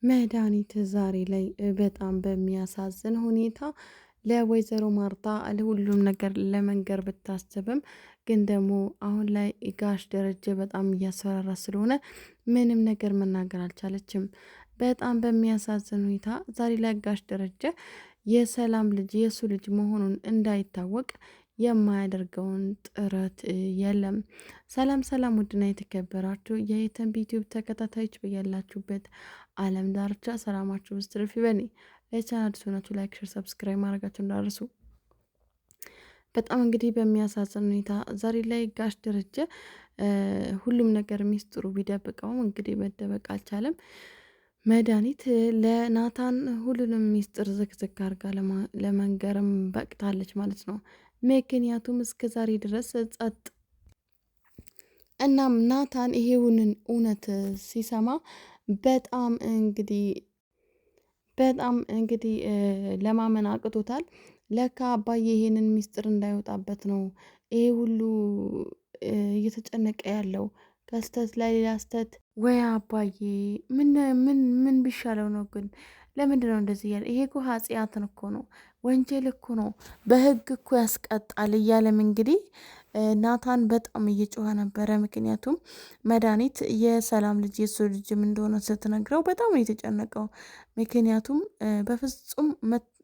መድኃኒት ዛሬ ላይ በጣም በሚያሳዝን ሁኔታ ለወይዘሮ ማርታ ለሁሉም ነገር ለመንገር ብታስብም ግን ደግሞ አሁን ላይ ጋሽ ደረጀ በጣም እያስፈራራ ስለሆነ ምንም ነገር መናገር አልቻለችም። በጣም በሚያሳዝን ሁኔታ ዛሬ ላይ ጋሽ ደረጀ የሰላም ልጅ የእሱ ልጅ መሆኑን እንዳይታወቅ የማያደርገውን ጥረት የለም። ሰላም ሰላም! ውድና የተከበራችሁ የየተንቢ ዩቲዩብ ተከታታዮች በያላችሁበት ዓለም ዳርቻ ሰላማችሁ ውስጥ ትርፍ ይበል። ለቻናል አዲስ ሆናችሁ ላይክ፣ ሼር፣ ሰብስክራይብ ማድረጋችሁ እንዳትረሱ። በጣም እንግዲህ በሚያሳዝን ሁኔታ ዛሬ ላይ ጋሽ ደረጀ ሁሉም ነገር ሚስጥሩ ቢደብቀውም እንግዲህ መደበቅ አልቻለም። መድኃኒት ለናታን ሁሉንም ሚስጥር ዝግዝግ አድርጋ ለመንገርም በቅታለች ማለት ነው። ምክንያቱም እስከ ዛሬ ድረስ ጸጥ እናም ናታን ይሄውንን እውነት ሲሰማ በጣም እንግዲህ በጣም እንግዲህ ለማመን አቅቶታል። ለካ አባዬ ይሄንን ሚስጥር እንዳይወጣበት ነው ይሄ ሁሉ እየተጨነቀ ያለው ከስተት ላይ ሌላ ስተት። ወይ አባዬ ምን ምን ምን ቢሻለው ነው ግን? ለምንድን ነው እንደዚህ እያለ? ይሄ እኮ ኃጢአትን እኮ ነው፣ ወንጀል እኮ ነው፣ በህግ እኮ ያስቀጣል እያለም እንግዲህ ናታን በጣም እየጮኸ ነበረ። ምክንያቱም መድኃኒት የሰላም ልጅ የሱ ልጅም እንደሆነ ስትነግረው በጣም ነው የተጨነቀው። ምክንያቱም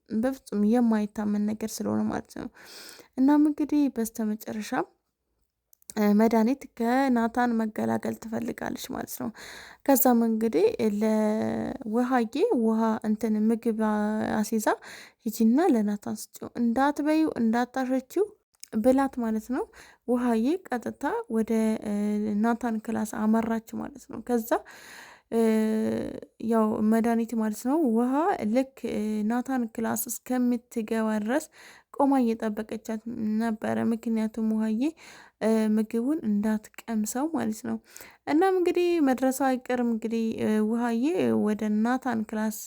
በፍጹም የማይታመን ነገር ስለሆነ ማለት ነው። እናም እንግዲህ በስተመጨረሻ መድኃኒት ከናታን መገላገል ትፈልጋለች ማለት ነው። ከዛም እንግዲህ ለውሃዬ ውሃ እንትን ምግብ አሲዛ ሂጂና ለናታን ስጪው፣ እንዳትበዩ እንዳታሸችው ብላት ማለት ነው። ውሃዬ ቀጥታ ወደ ናታን ክላስ አመራች ማለት ነው። ከዛ ያው መድኃኒት ማለት ነው ውሃ ልክ ናታን ክላስ እስከምትገባ ድረስ ቆማ እየጠበቀቻት ነበረ። ምክንያቱም ውሃዬ ምግቡን እንዳትቀምሰው ማለት ነው። እናም እንግዲህ መድረሳው አይቀርም እንግዲህ ውሃዬ ወደ ናታን ክላስ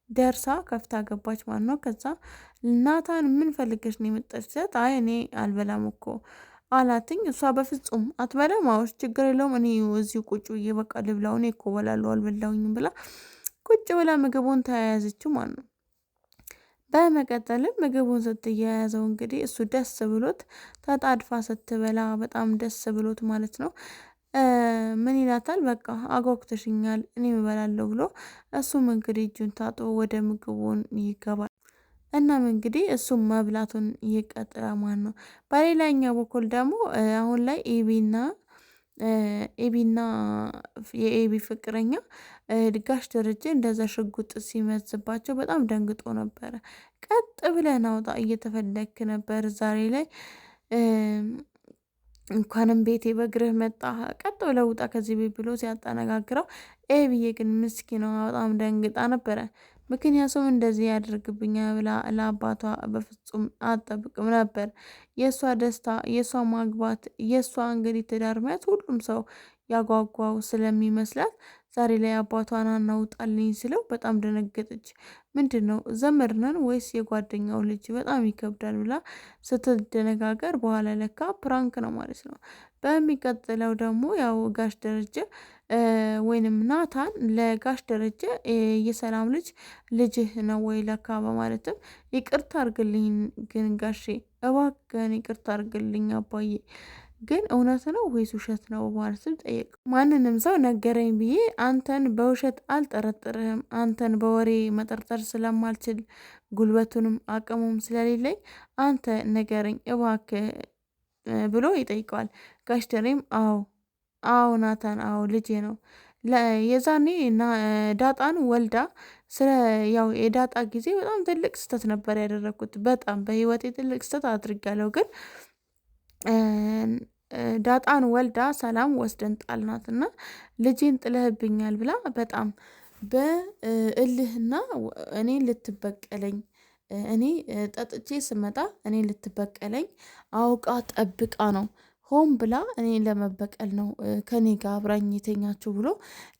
ደርሳ ከፍታ ገባች ማለት ነው። ከዛ ናታን ምን ፈልገሽ ነው የመጣች ሴት? አይ እኔ አልበላም እኮ አላትኝ። እሷ በፍጹም አትበላም። አውስ ችግር የለውም እኔ እዚሁ ቁጭ ብዬ በቃ ልብላው፣ እኔ እኮ በላለሁ አልበላውኝም ብላ ቁጭ ብላ ምግቡን ተያያዘችው ማለት ነው። በመቀጠልም ምግቡን ስትያያዘው እንግዲህ እሱ ደስ ብሎት ተጣድፋ ስትበላ በጣም ደስ ብሎት ማለት ነው ምን ይላታል? በቃ አጓጉተሽኛል እኔም እበላለሁ ብሎ እሱም እንግዲህ እጁን ታጥቦ ወደ ምግቡን ይገባል። እናም እንግዲህ እሱም መብላቱን ይቀጥላል ማለት ነው። በሌላኛው በኩል ደግሞ አሁን ላይ ኤቢና የኤቢ ፍቅረኛ ጋሽ ደረጀ እንደዛ ሽጉጥ ሲመዝባቸው በጣም ደንግጦ ነበረ። ቀጥ ብለህ ናውጣ እየተፈለክ ነበር ዛሬ ላይ እንኳንም ቤቴ በእግርህ መጣ፣ ቀጥ ብለህ ውጣ ከዚህ ቤት ብሎ ሲያጠነጋግረው ኤቢዬ ግን ምስኪኗ በጣም ደንግጣ ነበረ። ምክንያቱም እንደዚህ ያደርግብኛል ብላ ለአባቷ በፍጹም አትጠብቅም ነበር። የእሷ ደስታ፣ የእሷ ማግባት፣ የእሷ እንግዲህ ትዳር መያዝ ሁሉም ሰው ያጓጓው ስለሚመስላት ዛሬ ላይ አባቷን አናውጣልኝ ስለው በጣም ደነገጠች። ምንድን ነው ዘመድ ነን ወይስ የጓደኛው ልጅ? በጣም ይከብዳል ብላ ስትደነጋገር በኋላ ለካ ፕራንክ ነው ማለት ነው። በሚቀጥለው ደግሞ ያው ጋሽ ደረጀ ወይንም ናታን ለጋሽ ደረጀ የሰላም ልጅህ ነው ወይ ለካ በማለትም ይቅርታ አርግልኝ ግን ጋሼ እባክህን ይቅርታ አርግልኝ አባዬ ግን እውነት ነው ወይስ ውሸት ነው በማለትም ጠየቅ። ማንንም ሰው ነገረኝ ብዬ አንተን በውሸት አልጠረጥርህም፣ አንተን በወሬ መጠርጠር ስለማልችል ጉልበቱንም አቅሙም ስለሌለኝ አንተ ነገረኝ እባክህ ብሎ ይጠይቀዋል። ጋሽ ደሬም አዎ ናታን አዎ ልጄ ነው። የዛኔ ዳጣን ወልዳ ስለ ያው የዳጣ ጊዜ በጣም ትልቅ ስህተት ነበር ያደረኩት። በጣም በህይወቴ ትልቅ ስህተት አድርጋለሁ። ግን ዳጣን ወልዳ ሰላም ወስደን ጣልናት እና ልጄን ጥለህብኛል ብላ በጣም በእልህና እኔ ልትበቀለኝ እኔ ጠጥቼ ስመጣ እኔ ልትበቀለኝ አውቃ ጠብቃ ነው ሆን ብላ እኔ ለመበቀል ነው ከኔ ጋር አብራኝ የተኛችሁ ብሎ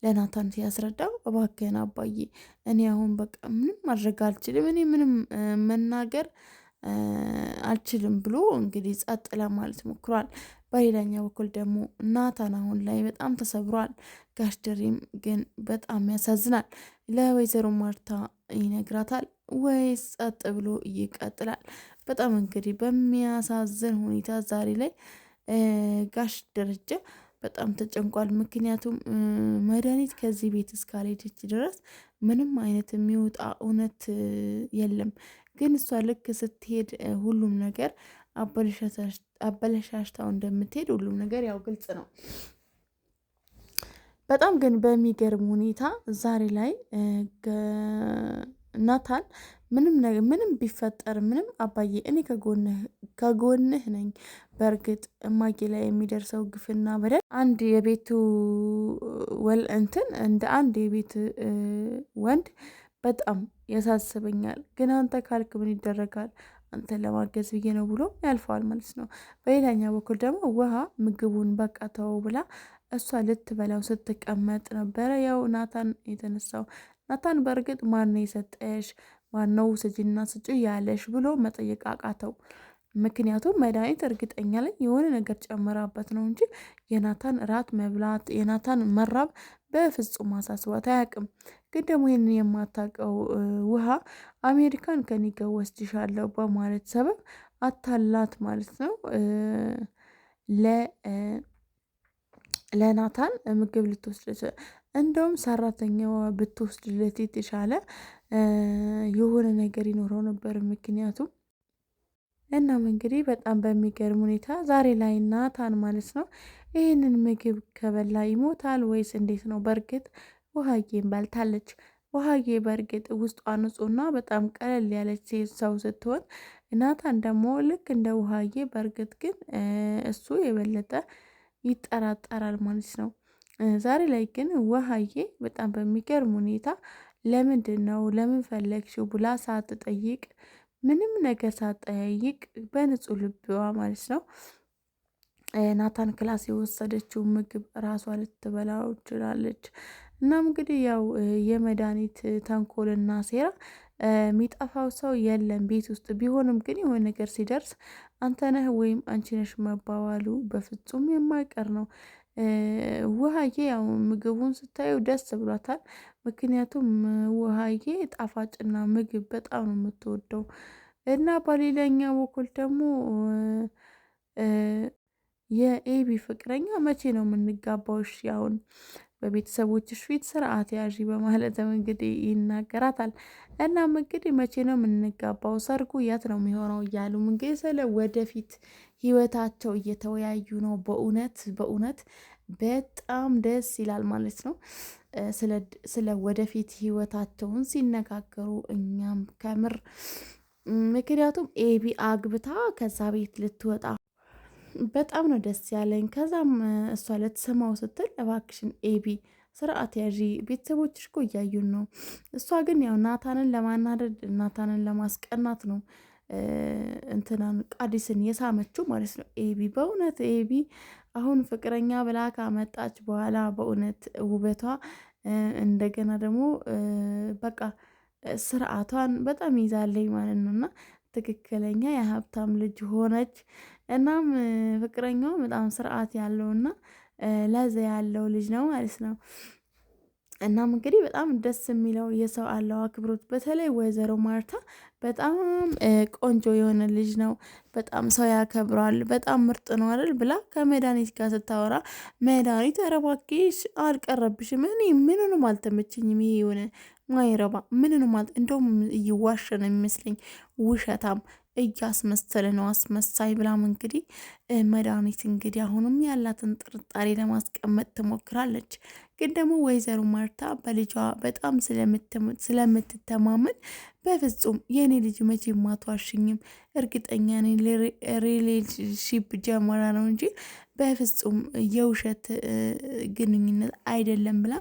ለናታን ሲያስረዳው፣ እባክህን አባዬ እኔ አሁን በቃ ምንም ማድረግ አልችልም፣ እኔ ምንም መናገር አልችልም ብሎ እንግዲህ ጸጥ ለማለት ሞክሯል። በሌላኛው በኩል ደግሞ ናታን አሁን ላይ በጣም ተሰብሯል። ጋሽ ድሪም ግን በጣም ያሳዝናል። ለወይዘሮ ማርታ ይነግራታል ወይስ ጸጥ ብሎ ይቀጥላል? በጣም እንግዲህ በሚያሳዝን ሁኔታ ዛሬ ላይ ጋሽ ደረጀ በጣም ተጨንቋል። ምክንያቱም መድኃኒት ከዚህ ቤት እስካልሄደች ድረስ ምንም አይነት የሚወጣ እውነት የለም። ግን እሷ ልክ ስትሄድ ሁሉም ነገር አበለሻሽታው እንደምትሄድ ሁሉም ነገር ያው ግልጽ ነው። በጣም ግን በሚገርም ሁኔታ ዛሬ ላይ ናታን ምንም ቢፈጠር ምንም አባዬ እኔ ከጎንህ ነኝ። በእርግጥ እማዬ ላይ የሚደርሰው ግፍና በደል አንድ የቤቱ እንደ አንድ የቤት ወንድ በጣም ያሳስበኛል። ግን አንተ ካልክ ምን ይደረጋል? አንተን ለማገዝ ብዬ ነው ብሎ ያልፈዋል ማለት ነው። በሌላኛው በኩል ደግሞ ውሃ ምግቡን በቃ ተወው ብላ እሷ ልትበላው ስትቀመጥ ነበረ ያው ናታን የተነሳው። ናታን በእርግጥ ማነው የሰጠሽ? ማነው ስጂና ስጪ ያለሽ ብሎ መጠየቅ አቃተው። ምክንያቱም መድኃኒት እርግጠኛ ላይ የሆነ ነገር ጨምራበት ነው እንጂ የናታን ራት መብላት የናታን መራብ በፍጹም አሳስቧት አያውቅም። ግን ደግሞ ይህንን የማታውቀው ውሃ አሜሪካን ከኔ ጋር ወስድሻለሁ በማለት ሰበብ አታላት ማለት ነው። ለናታን ምግብ ልትወስድ እንደውም ሰራተኛዋ ብትወስድለት የተሻለ የሆነ ነገር ይኖረው ነበር። ምክንያቱም እናም እንግዲህ በጣም በሚገርም ሁኔታ ዛሬ ላይ ናታን ማለት ነው ይህንን ምግብ ከበላ ይሞታል ወይስ እንዴት ነው? በእርግጥ ውሃዬን በልታለች። ውሃዬ በእርግጥ ውስጧ ንጹህና በጣም ቀለል ያለች ሰው ስትሆን ናታን ደግሞ ልክ እንደ ውሃዬ በእርግጥ ግን እሱ የበለጠ ይጠራጠራል ማለት ነው። ዛሬ ላይ ግን ውሃዬ በጣም በሚገርም ሁኔታ ለምንድን ነው ለምን ፈለግሽው ብላ ሳትጠይቅ ምንም ነገር ሳትጠያይቅ በንጹህ ልብዋ ማለት ነው ናታን ክላስ የወሰደችው ምግብ ራሷ ልትበላው ችላለች። እናም እንግዲህ ያው የመድኃኒት ተንኮልና ሴራ የሚጠፋው ሰው የለም ቤት ውስጥ ቢሆንም ግን የሆነ ነገር ሲደርስ አንተ ነህ ወይም አንቺ ነሽ መባባሉ በፍጹም የማይቀር ነው። ውሃዬ ያው ምግቡን ስታየው ደስ ብሏታል። ምክንያቱም ውሃዬ ጣፋጭና ምግብ በጣም ነው የምትወደው። እና በሌላኛው በኩል ደግሞ የኤቢ ፍቅረኛ መቼ ነው የምንጋባው? እሺ አሁን በቤተሰቦችሽ ፊት ስርዓት ያዢ በማለትም እንግዲህ ይናገራታል። እናም እንግዲህ መቼ ነው የምንጋባው? ሰርጉ የት ነው የሚሆነው? እያሉም እንግዲህ ስለ ወደፊት ህይወታቸው እየተወያዩ ነው። በእውነት በጣም ደስ ይላል ማለት ነው። ስለ ወደፊት ህይወታቸውን ሲነጋገሩ እኛም ከምር ምክንያቱም ኤቢ አግብታ ከዛ ቤት ልትወጣ በጣም ነው ደስ ያለኝ። ከዛም እሷ ልትሰማው ስትል እባክሽን ኤቢ ስርዓት ያዢ ቤተሰቦችሽ እኮ እያዩን ነው። እሷ ግን ያው ናታንን ለማናደድ ናታንን ለማስቀናት ነው እንትናን ቃዲስን የሳመችው ማለት ነው። ኤቢ በእውነት ኤቢ አሁን ፍቅረኛ ብላ ካመጣች በኋላ በእውነት ውበቷ እንደገና ደግሞ በቃ ስርዓቷን በጣም ይዛለኝ ማለት ነው። እና ትክክለኛ የሀብታም ልጅ ሆነች። እናም ፍቅረኛው በጣም ስርዓት ያለውና ለዛ ያለው ልጅ ነው ማለት ነው። እናም እንግዲህ በጣም ደስ የሚለው የሰው አለው አክብሮት በተለይ ወይዘሮ ማርታ በጣም ቆንጆ የሆነ ልጅ ነው። በጣም ሰው ያከብረዋል። በጣም ምርጥ ነው አይደል ብላ ከመድኃኒት ጋር ስታወራ መድኃኒት ኧረ እባክሽ አልቀረብሽም እኔ ምንንም አልተመቸኝም ይሄ የሆነ ማይረባ ምንንም እንደውም እየዋሸ ነው የሚመስለኝ ውሸታም እያስመሰለ ነው አስመሳይ ብላም እንግዲህ መድኃኒት እንግዲህ አሁንም ያላትን ጥርጣሬ ለማስቀመጥ ትሞክራለች። ግን ደግሞ ወይዘሮ ማርታ በልጇ በጣም ስለምትተማመን በፍጹም የእኔ ልጅ መቼም አትዋሽኝም እርግጠኛ ነኝ ሪሌሽንሺፕ ጀመራ ነው እንጂ በፍጹም የውሸት ግንኙነት አይደለም ብላ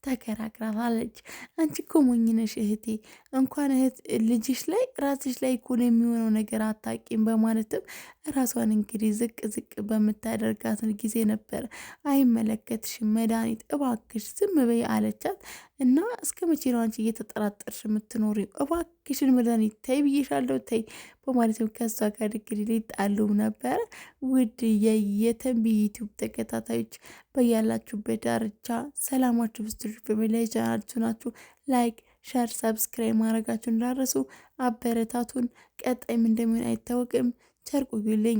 ተከራክራታለች። አንቺ እኮ ሞኝ ነሽ እህቴ፣ እንኳን እህት ልጅሽ ላይ ራስሽ ላይ እኮ ነው የሚሆነው ነገር አታቂም በማለትም ራሷን እንግዲህ ዝቅ ዝቅ በምታደርጋትን ጊዜ ነበር አይመለከትሽም መድኃኒት እባክሽ ዝም በይ አለቻት። እና እስከ መቼ ነው አንቺ እየተጠራጠርሽ የምትኖሪው? እባክሽን መድኃኒት ተይ ብዬሻለሁ ተይ በማለትም ከሷ ጋር እንግዲህ ሊጣሉም ነበረ። ውድ የተንቢ ዩቲዩብ ተከታታዮች በያላችሁበት ዳርቻ ሰላማችሁ ብስትር በሚላይ ቻናላችሁ ናችሁ። ላይክ ሸር ሰብስክራይብ ማድረጋችሁ እንዳረሱ አበረታቱን። ቀጣይም እንደሚሆን አይታወቅም። ቸር ቆዩልኝ።